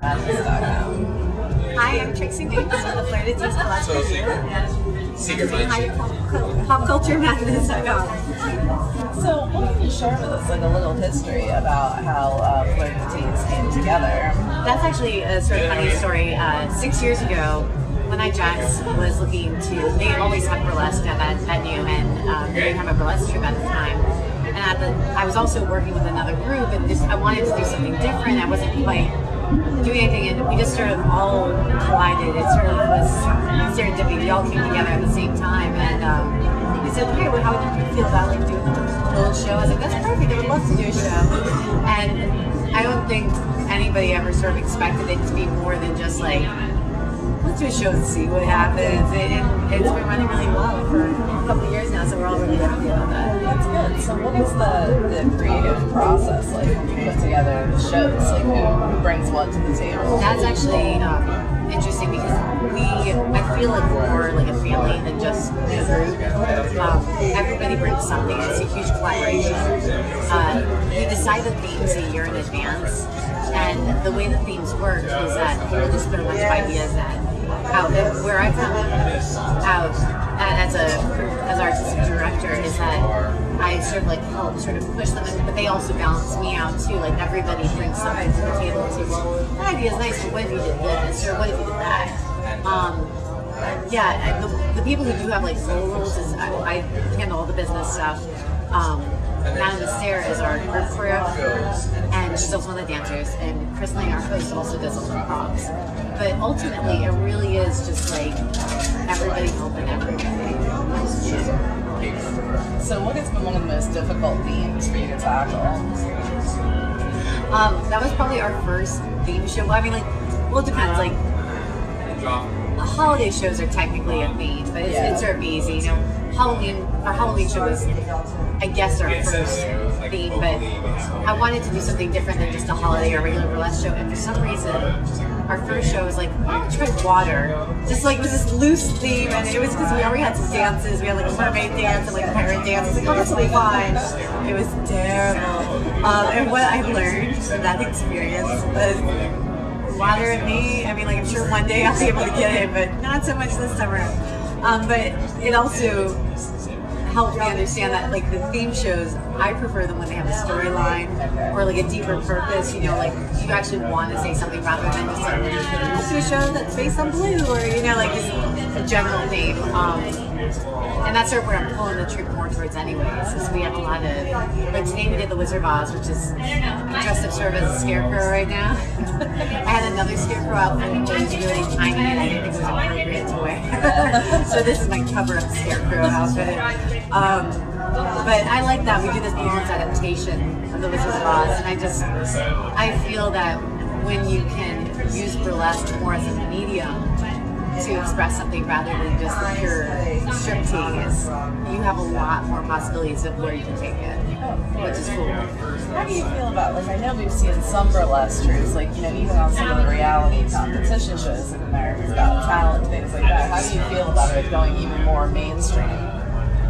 Hi, I'm Trixie Minx with the Fleur de Tease popculturemadness.com. So, what can you share with us, like a little history about how Fleur de Tease came together? That's actually a sort of funny story. 6 years ago, when I Jax was looking to, they always have burlesque at that venue, and they didn't have a burlesque troupe at the time. And I was also working with another group, and I wanted to do something different. I wasn't quite doing anything, and we just sort of all collided. It sort of was serendipity. We all came together at the same time, and we said, "Okay, well, how would you feel about like doing a little show?" I was like, "That's perfect. I would love to do a show." And I don't think anybody ever sort of expected it to be more than just like, let's do a show and see what happens. It's been running really well for a couple of years now, so we're all really happy about that. That's good. So what is the creative process like when you put together the shows? Like who brings what to the table? That's actually interesting because I feel like we're more like a family than just a group. Everybody brings something. It's a huge collaboration. We decide the themes a year in advance. And the way the themes work is that we'll just put a bunch of ideas out. Where I come out as artistic director is that I sort of like help sort of push them, but they also balance me out too. Like everybody brings something to the table and say, well, that idea is nice, but what if you did this, or what if you did that? The people who do have like solo roles is I handle all the business stuff. Madame the Stair is our group choreographer, and she's also one of the dancers, and Chris Lang, our host, also does all the props. But ultimately, it really is just like everybody helping everybody. So what has been one of the most difficult themes for you to tackle? That was probably our first theme show. I mean, it depends. Like, holiday shows are technically a theme, but it's sort of easy, you know. Our Halloween show was, I guess, our first theme, but I wanted to do something different than just a holiday or regular burlesque show, and for some reason, our first show was like, why don't we try water? Just like, it was this loose theme, and it was because we already had some dances. We had like a mermaid dance and like a pirate dance. I was like, oh, this will be fine. It was terrible. And what I learned from that experience was water and me. I mean, like, I'm sure one day I'll be able to get it, but not so much this time around. But it also helped me understand that, like, the theme shows, I prefer them when they have a storyline or like a deeper purpose. You know, like you actually want to say something rather than just like, let's do a show that's based on blue, or you know, like just a general theme. And that's sort of where I'm pulling the troupe more towards anyways, is we have a lot of, like today we did the Wizard of Oz, which is dressed up sort of as a scarecrow right now. I had another scarecrow outfit that was really tiny and I didn't think it was appropriate to wear. So this is my cover-up scarecrow outfit. But I like that. We do this performance adaptation of the Wizard of Oz, and I feel that when you can use burlesque more as a medium to express something rather than just pure striptease, you have a lot more possibilities of where you can take it, which is cool. How do you feel about, like, I know we've seen some burlesque troupes, like, you know, even on some of the reality competition shows like America's Got Talent, things like that. How do you feel about it going even more mainstream?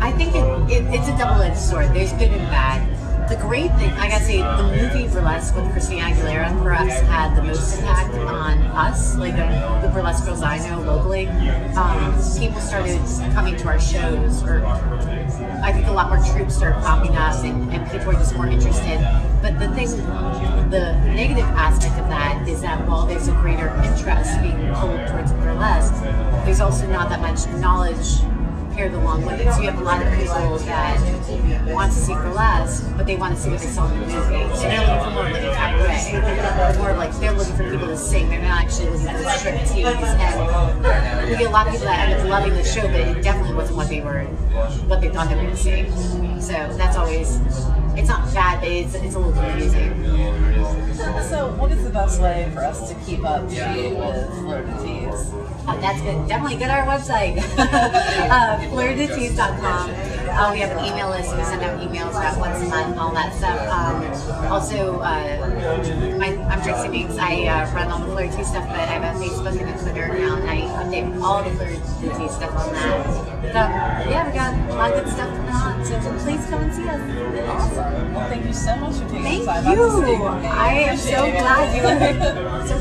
I think it's a double-edged sword. There's good and bad. The great thing, I gotta say, the movie Burlesque with Christina Aguilera perhaps had the most impact on us, like the burlesque girls I know locally. People started coming to our shows, or I think a lot more troupes started popping up, and people were just more interested. But the negative aspect of that is that while there's a greater interest being pulled towards burlesque, there's also not that much knowledge paired along with it. So you have a lot of people that want to see burlesque, but they want to see what they saw in the movie. So they're looking for more like a cabaret, more like they're looking for people to sing. They're not actually looking for striptease. And you get a lot of people that end up loving the show, but it definitely wasn't what they thought they were going to see. So that's always, it's not bad, but it's a little confusing. So what is the best way for us to keep up to date with Fleur de Tease? That's good. Definitely go to our website, FleurDeTease.com. We have an email list. We send out emails about once a month, all that stuff. I'm Trixie Minx. I run all the Fleur de Tease stuff, but I have a Facebook and a Twitter account, and I update all the Fleur de Tease stuff on that. So, we got a lot of good stuff coming on, so please come and see us. Awesome. Well, thank you so much for taking the time out to speak with me. I am so glad you were so